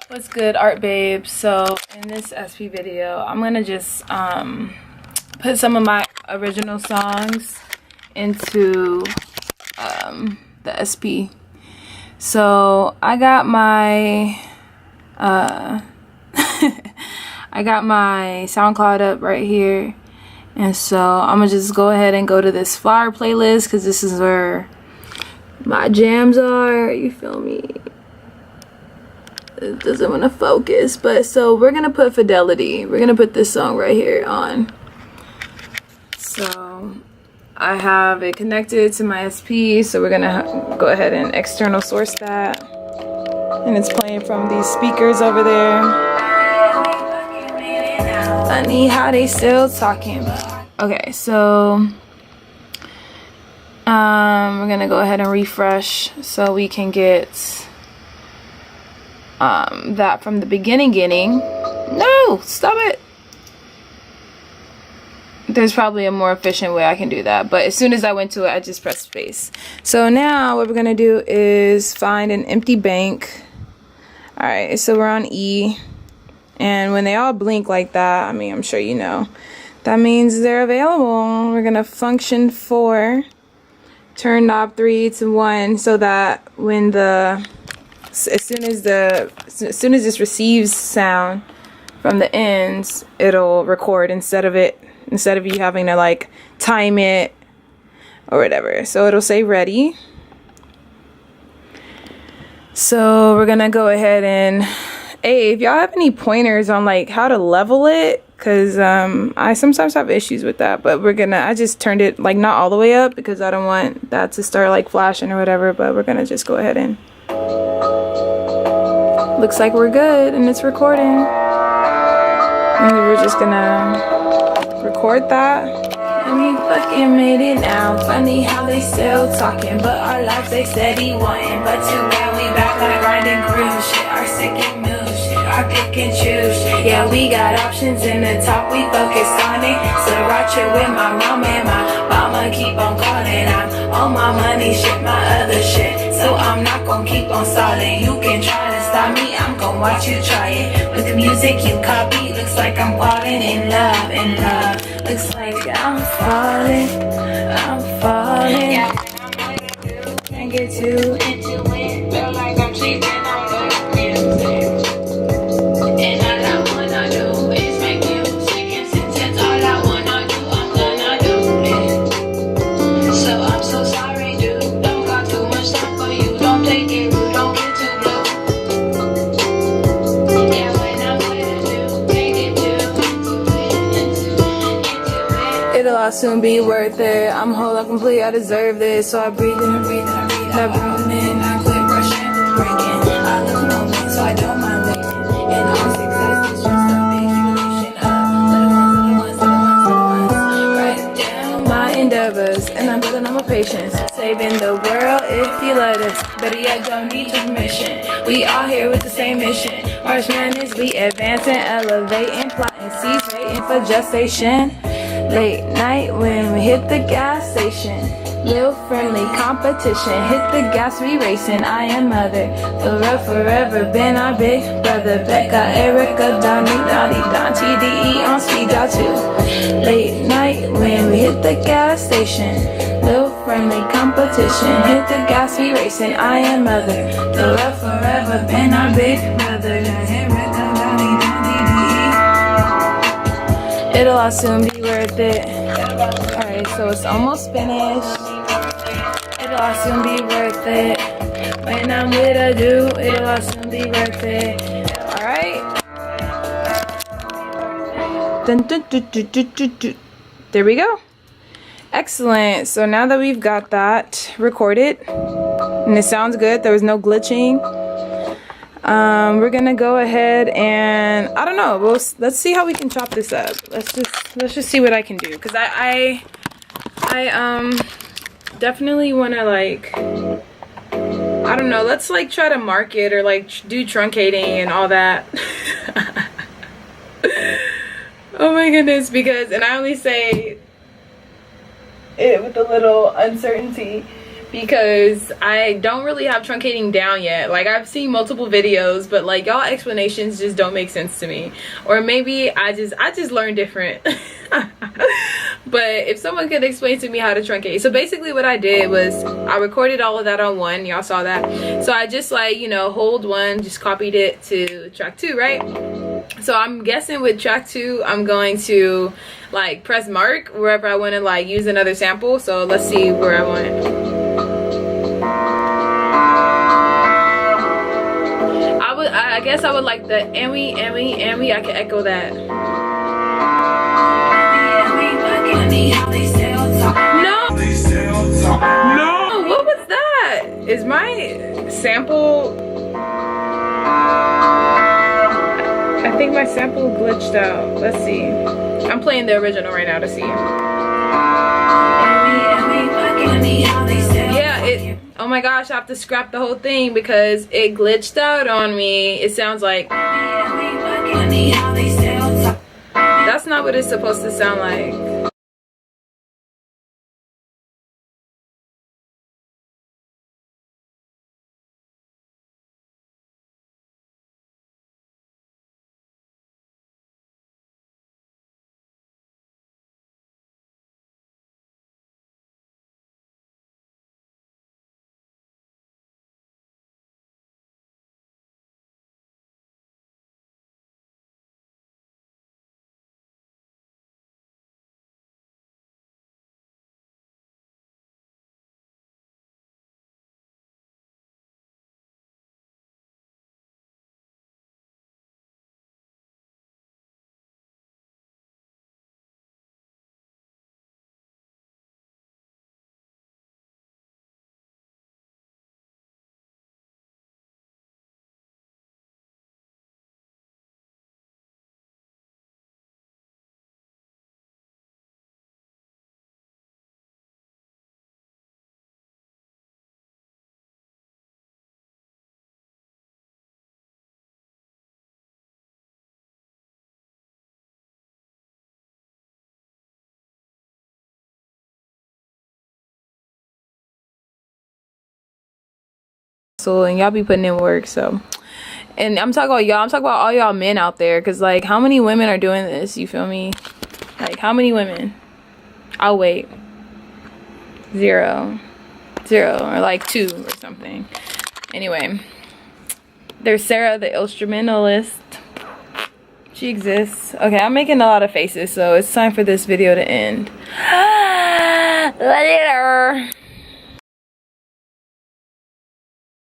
What's good, art babe? So in this SP video, I'm gonna just put some of my original songs into the SP. So I got my I got my SoundCloud up right here, and so I'm gonna just go ahead and go to this flower playlist because this is where my jams are. You feel me? It doesn't want to focus, but so we're gonna put Fidelity. We're gonna put this song right here on. So I have it connected to my SP, so we're gonna go ahead and external source that, and it's playing from these speakers over there. Funny how they still talking. Okay, so we're gonna go ahead and refresh so we can get that from the beginning. No, stop it. There's probably a more efficient way I can do that, but as soon as I went to it, I just pressed space. So now what we're gonna do is find an empty bank. All right, so we're on E, and when they all blink like that, I mean, I'm sure you know, that means they're available. We're gonna function 4, turn knob 3 to 1, so that when as soon as this receives sound from the ends, it'll record instead of you having to like time it or whatever. So it'll say ready. So we're gonna go ahead and, hey, if y'all have any pointers on like how to level it, because I sometimes have issues with that, but I just turned it like not all the way up because I don't want that to start like flashing or whatever, but we're gonna just go ahead and, looks like we're good and it's recording. And we're just gonna record that. And we fucking made it now. Funny how they still talking, but our lives they steady wanting. But too bad we back like grinding groove shit. Our sick and move shit, our pick and choose shit. Yeah, we got options in the top, we focused on it. Sriracha with my mama and my mama keep on calling. I'm on my money shit, my other shit. So I'm not gonna keep on stalling. You can try to stop me, I'm gonna watch you try it. With the music you copy, looks like I'm falling in love, in love. Looks like I'm falling. Yeah, can't get too into it. Feel like I'm cheating on the music. And all I wanna do is make music. And since it's all I wanna do, I'm gonna do it. So I'm so sorry, dude. Don't got too much time for you. Don't take it rude, don't get too blue. Yeah, when I'm with you, can't get too into it. It'll all soon be worth it. I'm whole, I'm complete, I deserve this. So I breathe in and breathe in, I breathe in. I quit rushing and breaking. I look lonely, so I don't mind waiting. And all success is just a big accumulation of little ones. Write down my endeavors, and I'm building on my patience. Saving the world if you let us. Better yet, don't need your permission. We all here with the same mission. March Madness, we advancing, elevating, plotting, seeds, waiting for gestation. Late night when we hit the gas station. Little friendly competition. Hit the gas, we racing. I am mother. Forever been our big brother. Becca, Erica, Donnie, Don, TDE on speed dial 2. Late night when we hit the gas station. Little friendly competition. Hit the gas, we racing. I am mother. Forever been our big brother. Erica, Donnie, TDE. It'll all soon be worth it. Alright, so it's almost finished. It'll all soon be worth it. When I'm with a dude, it'll all soon be worth it. Alright. There we go. Excellent. So now that we've got that recorded, and it sounds good, there was no glitching. We're gonna go ahead and, I don't know, let's see how we can chop this up. Let's just see what I can do, because I definitely want to, like, I don't know, let's like try to mark it or like do truncating and all that. Oh my goodness, because, and I only say it with a little uncertainty because I don't really have truncating down yet. Like, I've seen multiple videos, but like y'all explanations just don't make sense to me. Or maybe I just learn different. But if someone could explain to me how to truncate. So basically what I did was I recorded all of that on one, y'all saw that. So I just, like, you know, hold one, just copied it to track 2, right? So I'm guessing with track 2 I'm going to like press mark wherever I want to like use another sample. So let's see where I want it. I guess I would like the Emmy. I can echo that. No, what was that? Is my sample, I think my sample glitched out. Let's see. I'm playing the original right now to see. Yeah, it, oh my gosh, I have to scrap the whole thing because it glitched out on me. It sounds like, that's not what it's supposed to sound like. And y'all be putting in work, so. And I'm talking about y'all, I'm talking about all y'all men out there, because like how many women are doing this, you feel me? Like how many women? I'll wait. 0 or like 2 or something. Anyway, there's Sarah the instrumentalist. She exists. Okay, I'm making a lot of faces, so it's time for this video to end. Later.